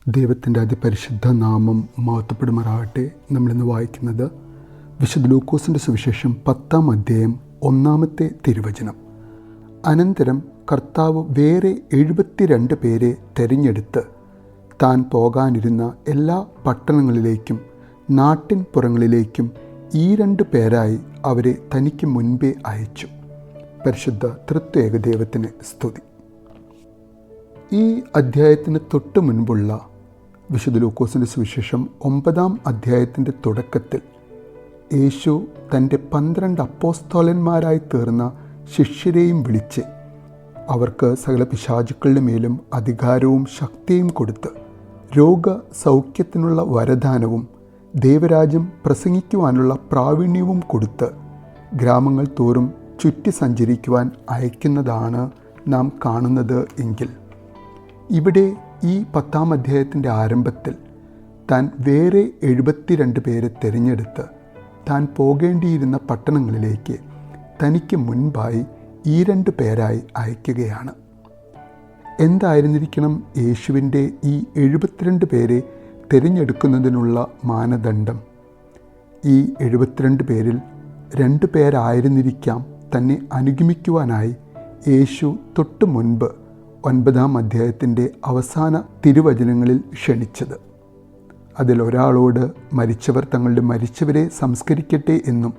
ദൈവത്തിൻ്റെ അതിപരിശുദ്ധ നാമം മഹത്വപ്പെടുമാറാകട്ടെ. നമ്മളിന്ന് വായിക്കുന്നത് വിശുദ്ധ ലൂക്കോസിൻ്റെ സുവിശേഷം 10-ാം അധ്യായം 1-ാമത്തെ തിരുവചനം. അനന്തരം കർത്താവ് വേറെ 72 പേരെ തിരഞ്ഞെടുത്ത് താൻ പോകാനിരുന്ന എല്ലാ പട്ടണങ്ങളിലേക്കും നാട്ടിൻ പുറങ്ങളിലേക്കും ഈ 2 പേരായി അവരെ തനിക്ക് മുൻപേ അയച്ചു. പരിശുദ്ധ തൃത്വേക ദൈവത്തിന് സ്തുതി. ഈ അധ്യായത്തിന് തൊട്ട് മുൻപുള്ള വിശുദ്ധ ലൂക്കോസിൻ്റെ സുവിശേഷം 9-ാം അധ്യായത്തിൻ്റെ തുടക്കത്തിൽ യേശു തൻ്റെ 12 അപ്പോസ്തലന്മാരായി തീർന്ന ശിഷ്യരെയും വിളിച്ച് അവർക്ക് സകല പിശാചുക്കളുടെ മേലും അധികാരവും ശക്തിയും കൊടുത്ത് രോഗസൗഖ്യത്തിനുള്ള വരദാനവും ദൈവരാജ്യം പ്രസംഗിക്കുവാനുള്ള പ്രാവീണ്യവും കൊടുത്ത് ഗ്രാമങ്ങൾ തോറും ചുറ്റി സഞ്ചരിക്കുവാൻ അയക്കുന്നതാണ് നാം കാണുന്നത് എങ്കിൽ, ഇവിടെ ഈ 10-ാം അധ്യായത്തിൻ്റെ ആരംഭത്തിൽ താൻ വേറെ 72 പേരെ തിരഞ്ഞെടുത്ത് താൻ പോകേണ്ടിയിരുന്ന പട്ടണങ്ങളിലേക്ക് തനിക്ക് മുൻപായി ഈ 2 പേരായി അയക്കുകയാണ്. എന്തായിരുന്നിരിക്കണം യേശുവിൻ്റെ ഈ 72 പേരെ തിരഞ്ഞെടുക്കുന്നതിനുള്ള മാനദണ്ഡം? ഈ 72 പേരിൽ 2 പേരായിരുന്നിരിക്കാം തന്നെ അനുഗമിക്കുവാനായി യേശു തൊട്ട് മുൻപ് 9-ാം അധ്യായത്തിൻ്റെ അവസാന തിരുവചനങ്ങളിൽ ക്ഷണിച്ചത്. അതിലൊരാളോട് മരിച്ചവർ തങ്ങളുടെ മരിച്ചവരെ സംസ്കരിക്കട്ടെ എന്നും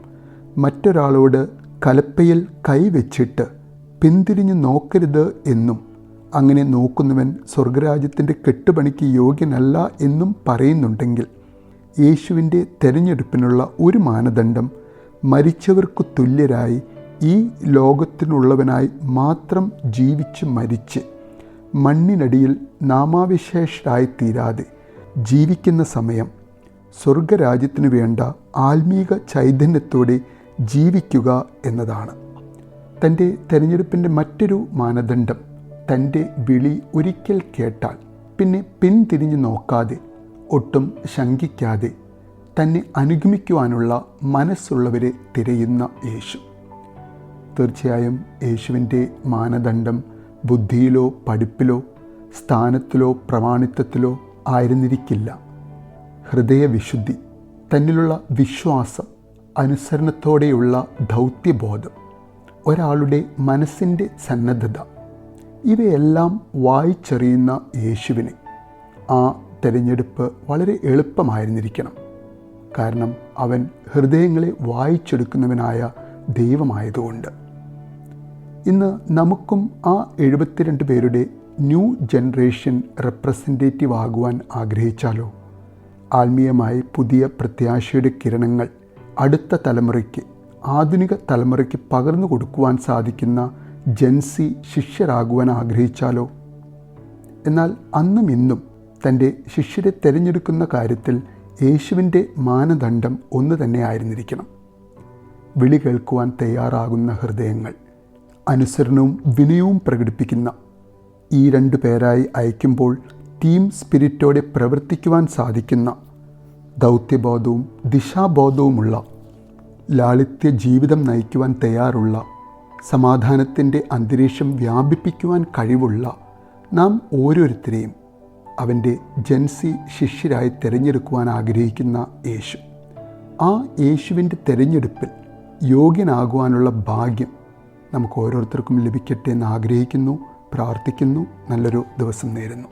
മറ്റൊരാളോട് കലപ്പയിൽ കൈവച്ചിട്ട് പിന്തിരിഞ്ഞു നോക്കരുത് എന്നും അങ്ങനെ നോക്കുന്നവൻ സ്വർഗരാജ്യത്തിൻ്റെ കെട്ടുപണിക്ക് യോഗ്യനല്ല എന്നും പറയുന്നുണ്ടെങ്കിൽ, യേശുവിൻ്റെ തിരഞ്ഞെടുപ്പിനുള്ള ഒരു മാനദണ്ഡം മരിച്ചവർക്കു തുല്യരായി ഈ ലോകത്തിനുള്ളവനായി മാത്രം ജീവിച്ച് മരിച്ച് മണ്ണിനടിയിൽ നാമാവിശേഷരായി തീരാതെ ജീവിക്കുന്ന സമയം സ്വർഗരാജ്യത്തിനു വേണ്ട ആത്മീക ചൈതന്യത്തോടെ ജീവിക്കുക എന്നതാണ്. തൻ്റെ തിരഞ്ഞെടുപ്പിൻ്റെ മറ്റൊരു മാനദണ്ഡം തൻ്റെ വിളി ഒരിക്കൽ കേട്ടാൽ പിന്നെ പിന്തിരിഞ്ഞു നോക്കാതെ ഒട്ടും ശങ്കിക്കാതെ തന്നെ അനുഗമിക്കുവാനുള്ള മനസ്സുള്ളവരെ തിരയുന്ന യേശു. തീർച്ചയായും യേശുവിൻ്റെ മാനദണ്ഡം ബുദ്ധിയിലോ പഠിപ്പിലോ സ്ഥാനത്തിലോ പ്രമാണിത്വത്തിലോ ആയിരുന്നിരിക്കില്ല. ഹൃദയവിശുദ്ധി, തന്നിലുള്ള വിശ്വാസം, അനുസരണത്തോടെയുള്ള ദൗത്യബോധം, ഒരാളുടെ മനസ്സിൻ്റെ സന്നദ്ധത, ഇവയെല്ലാം വായിച്ചറിയുന്ന യേശുവിന് ആ തിരഞ്ഞെടുപ്പ് വളരെ എളുപ്പമായിരുന്നിരിക്കണം. കാരണം അവൻ ഹൃദയങ്ങളെ വായിച്ചെടുക്കുന്നവനായ ദൈവമായതുകൊണ്ട്. ഇന്ന് നമുക്കും ആ 72 പേരുടെ ന്യൂ ജനറേഷൻ റെപ്രസെൻറ്റേറ്റീവ് ആകുവാൻ ആഗ്രഹിച്ചാലോ? ആത്മീയമായി പുതിയ പ്രത്യാശയുടെ കിരണങ്ങൾ അടുത്ത തലമുറയ്ക്ക്, ആധുനിക തലമുറയ്ക്ക് പകർന്നു കൊടുക്കുവാൻ സാധിക്കുന്ന ജൻസി ശിഷ്യരാകുവാൻ ആഗ്രഹിച്ചാലോ? എന്നാൽ അന്നും ഇന്നും തൻ്റെ ശിഷ്യരെ തിരഞ്ഞെടുക്കുന്ന കാര്യത്തിൽ യേശുവിൻ്റെ മാനദണ്ഡം ഒന്ന് തന്നെ ആയിരുന്നിരിക്കണം. വിളി കേൾക്കുവാൻ തയ്യാറാകുന്ന ഹൃദയങ്ങൾ, അനുസരണവും വിനയവും പ്രകടിപ്പിക്കുന്ന ഈ 2 പേരായി അയക്കുമ്പോൾ ടീം സ്പിരിറ്റോടെ പ്രവർത്തിക്കുവാൻ സാധിക്കുന്ന, ദൗത്യബോധവും ദിശാബോധവുമുള്ള, ലാളിത്യ ജീവിതം നയിക്കുവാൻ തയ്യാറുള്ള, സമാധാനത്തിൻ്റെ അന്തരീക്ഷം വ്യാപിപ്പിക്കുവാൻ കഴിവുള്ള നാം ഓരോരുത്തരെയും അവൻ്റെ ജൻസി ശിഷ്യരായി തിരഞ്ഞെടുക്കുവാൻ ആഗ്രഹിക്കുന്ന യേശു. ആ യേശുവിൻ്റെ തിരഞ്ഞെടുപ്പിൽ യോഗ്യനാകുവാനുള്ള ഭാഗ്യം നമുക്ക് ഓരോരുത്തർക്കും ലഭിക്കട്ടെ എന്ന് ആഗ്രഹിക്കുന്നു, പ്രാർത്ഥിക്കുന്നു. നല്ലൊരു ദിവസം നേരുന്നു.